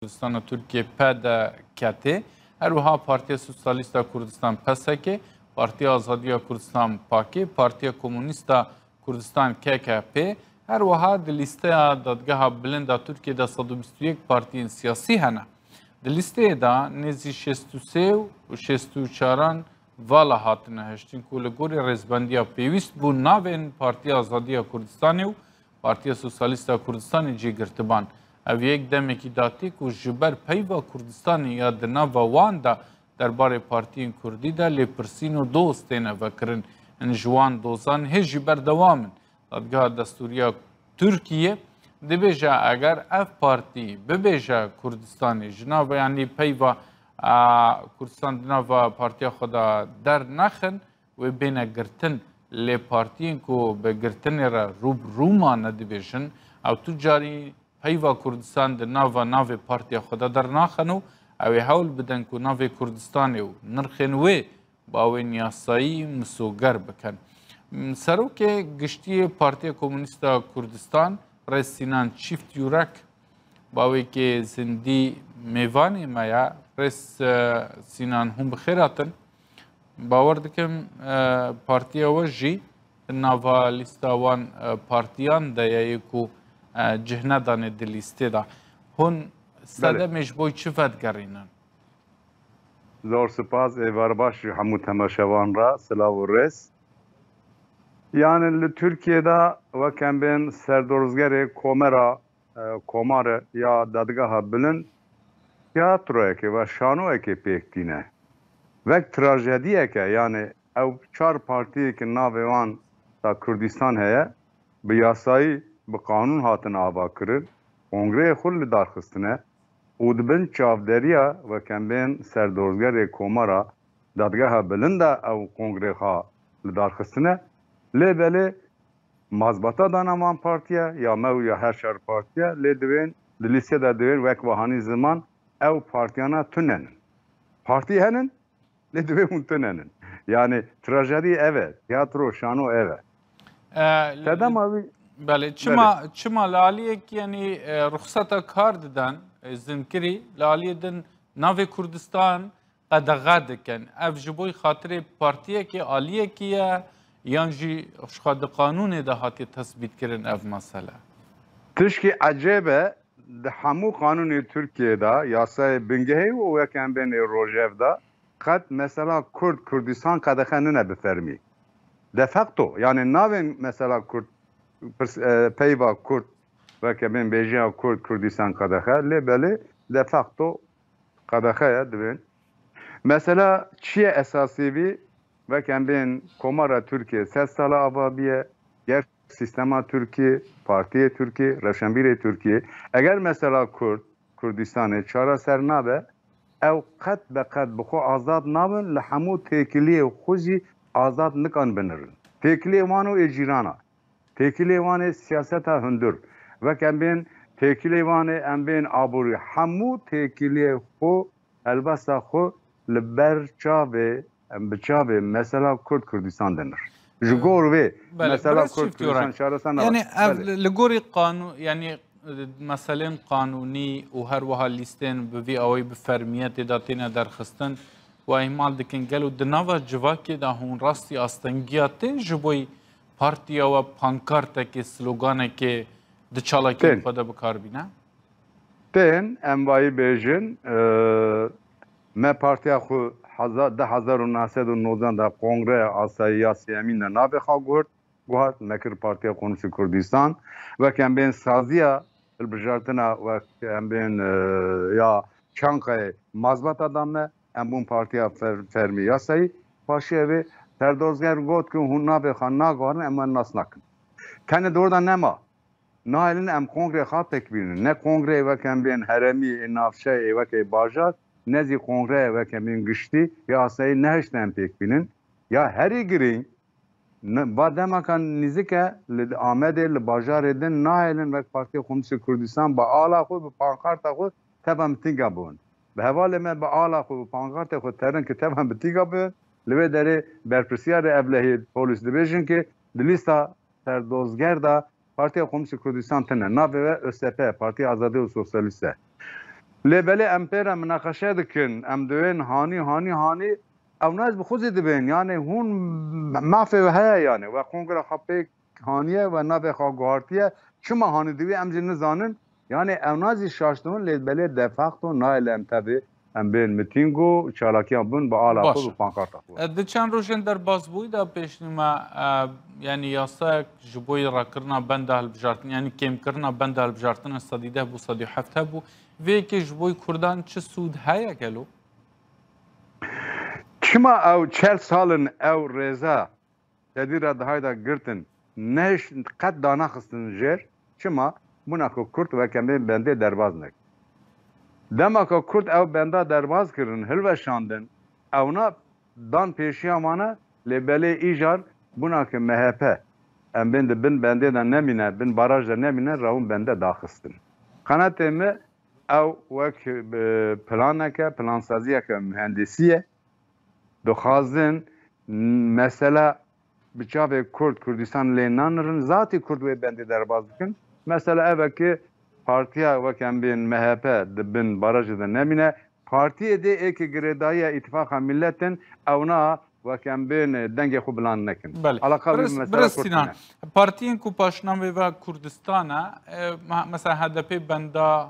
Kurdistan Türkiye pede kete her wiha Partiya Sosyalista Kurdistan PSK, Partiya Azadiya Kurdistan PAKê, Partiya Komûnîsta Kurdistan KKP her wiha di lîsteya dadgeha bilind a Tirkiyeyê de 121 partiyên siyasî hene. Di lîsteyê de nêzî 63 û 64 vala hatine heştin ku li gorî rêzbendiya pêwîst bû navên Partiya Azadiya Kurdistanê û Partiya Sosyalista Kurdistanê cî girtiban. Ev yek demekî datî ku ji ber peyva Kurdistanê ya di nava wan de derbarê partiyên Kurdî de lêpirsîn û dost têne vekirin. Ji wan dozan hê jî berdewam in. Dadgeha Destûriya Tirkiye dibêje eger ev partî bibêje Kurdistanê ji nava yanî peyva Kurdistan di nava partiya xwe de dernexin wê bêne girtin lê partiyên ku bi girtinê re rûbrûma nedibêjin ew tu carî peyva Kurdistan di nava navê partiya xwe de dernaxin û ew ê hewl bidin ku navê Kurdistanê û nirxên wê bawên yasayî misoger bikin. Serokê giştiyê Partiya Komûnîsta Kurdistan Rêz Sînan Çîft Yûrek bawêkê zindî mêvanê me ye Rêz Sînan hûn bi xêr hatin. Bawer dikim partiya we jî di nava lîsta wan partiyan de ye ku cih nedanê di lîstê de. Hûn sedemê ji bo çi vedgerînin? Zor spas êvarbaş ji hemû temaşevan ra silav û rêz. Yani li Türkiye'de wekem bên serdozgerê komera komarê ya dadgeha bilind tiyatroyekê ve şanoyekê pêk tîne. Vek trajediyeke yani ew çar partiyekî navê wan da Kurdistan heye bi yasayî bi qanûn hatin avakirin, kongreyê xwe li darxistine û dibin çavderiya wekem bên serdozgerê komara dadgeha bilind de ew kongrê xwe li darxistine lêbelê mazbata dana wan partiye ya me ya her şer partiye lê divên di lîstê de divên wek wehanî ziman ew partiyana tunenin. Partî henin lê divê hûn tunenin. Yani trajedî ev e, tiyatro şano ev e. Tedema wî Belê çima li aliyekî yanî ruxsata kar didin zinkirî li aliyê din navê Kurdistan qedexe dikin. Ev ji bo xatirê partiyekê aliyekî ye yan jî xwe di qanûnê de hatiye tespîtkirin ev mesele. Tişkî ecêb e di hemû qanûnê Tirkiyeyê de yasayê bingehê û wekem bên rojev de qet mesela Kurdistan qedexe nine bi fermî. De facto yani navên mesela Kurd peyva Kurd wekem bên bêjiya Kurdistan qedexe lê belê de facto qedexe ye divên. Mesela çiye esasî vî wekem bên komara Türkiye sed sala avabiye ger sistema Türkiye, Partiye Türkiye, Rewşenbîrê Türkiye. Eger mesela Kurdistanê çara ser nabe ew qet be qet bi xwe azad nabin li hemû têkiliyê xwe jî azad nikan binirin. Têkiliyê wan û ê cîrana. Têkiliyê wan ê siyaseta hundir. Wekem bên têkiliyê wan ê em bên aborî. Hemû têkiliyê xwe helbesta xwe li ber çavê bi çavê mesela Kurdistan denir. Ji gor vê mesela Kurdistan çareser yani ev li gorî qanûn yani meselên qanûnî û her wiha lîstên bi vî awayî bi fermiyetê de têne derxistin we ihmal dikin gel û di nava civakê de hûn rastî astengiya tên ji bo partiya we pankartekê sloganekê di çalakê xwe de bikarbîne? Tên em wayî bêjin me partiya xwe 1990 da Kongreya Asayiya Siyemîn de navê xwe guhat mekir Partiya Komûnîsta Kurdistan wekem bên saziya hilbijartina wekem bên ya Çankayê mazbata da me em bûn Partiya Fermî Yasayî paşê wê serdozger got ku hûn navê xwe naguharin em nas nakin. Tenê dorda nema nahelin em kongrê xwe pêk bînin. Ne kongrê wekem bên heremî navşeyê wekê bajar nezî kongreyê wekem bên giştî ya asayî nehiştin em pêk bînin. Ya herî girîng bademakan nîzike li Amedê li bajarê din nahelin wek Partiya Komûnîsta Kurdistan bi ala xwe bi pankarta xwe teva mitînga bûn. Bi hevalê me bi ala xwe bi pankarta xwe terin ki teva mitînga bûn li wê derê berpirsyarê evlehî polîs dibêjin ki di lîsta serdozger da Partiya Komûnîsta Kurdistan tune navê we ÖSP Partiya Azadiya û Sosyalîst e. لبلی امپیر مناقشه دکن ام دوین هانی او ناز بخوزی دبین یعنی هون معفی و هیا یعنی و خونگر خپی هانیه و نبی خواهارتیه شما هانی دوی امجی نزانن یعنی او نازی شاشتون لبلی دفاقتون نایل امتبی ام بین میتینگو چالاکیان بون با آلا خود و پانکارت خود. ده چند روزن در بازبوی دا پیشنما یعنی یاسا جبوی را کرنا بند هالبجارتن یعنی کم کرنا بند هالبجارتن استادیده بو 107 بو وی که جبوی کردان چه سود هیا گلو؟ چما او 40 سالن او رضا تدیر دهایدا گرتن نش قد دانا خستن جر چما مناکو کرد و کمی بنده درباز نک دما که کرد او بنده درباز کردن هلو شاندن اونا دان پیشیامانه لبلی ایجار بنا که مهپه ام بنده دا نمینه بن باراج دا نمینه راون بنده داخستن قنات ما او وک پلانه که پلانسازیه که مهندسیه دخوازن مثلا بچاوه کردستان لینانرن ذاتی کرد و بنده درباز بکن مثلا اوه که پارتیا وکم بین مهپه دبن باراج دا نمینه پارتی دی ایک گردایی اتفاق ملتن اونا وکم بین دنگ خوب بلان نکن. بله. برستینا پارتین کو پاشنامه و کردستان مثلا هدف بنده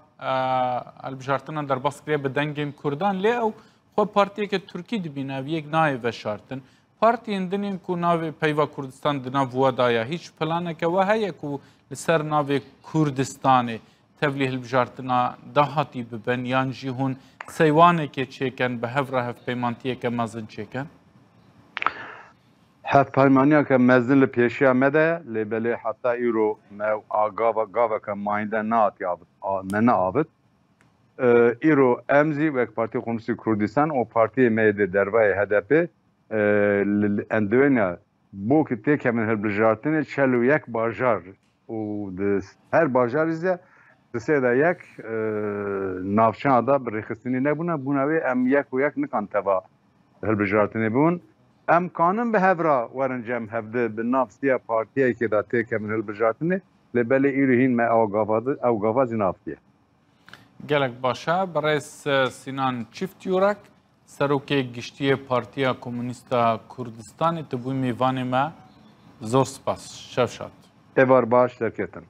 البجارتنا در باسکریه به دنگیم کردان لی او خو پارتی که ترکی دبینه و یک نای و شارتن پارتی اندنین کو ناو پیوا کردستان دنا وادایا هیچ پلانه که و هیا کو لسر ناو کردستانه تبلیغ البجارتنا دهاتی ببن یان جیهون سیوانه که چیکن به هفره هف پیمانتیه که مزن چیکن هف پیمانیه که مزن لپیشی آمده لیبلی حتی ایرو مو آگاوه که ماینده ناتی آبد ایرو امزی و پارتی کمونیست کردستان و پارتی میده دروای هدپی اندوینه بو که تیک همین هلبجارتنه 41 باجار و هر باجار ایزه دسته دا یک نافچان دا بریخستینی نبونه بونوی ام یک و یک نکان تبا هلبجارتنی بون ام کانم به هفرا ورنجم هفده به نافستیه پارتیه که دا تیک همین هلبجارتنی لبلی ایروهین ما اوگاوازی نافتیه گلک باشه برای سینان چیفت یورک سروک گشتی پارتیا کمونیستا کردستان تبوی میوان ما زور سپاس شفشات ایوار باش درکتن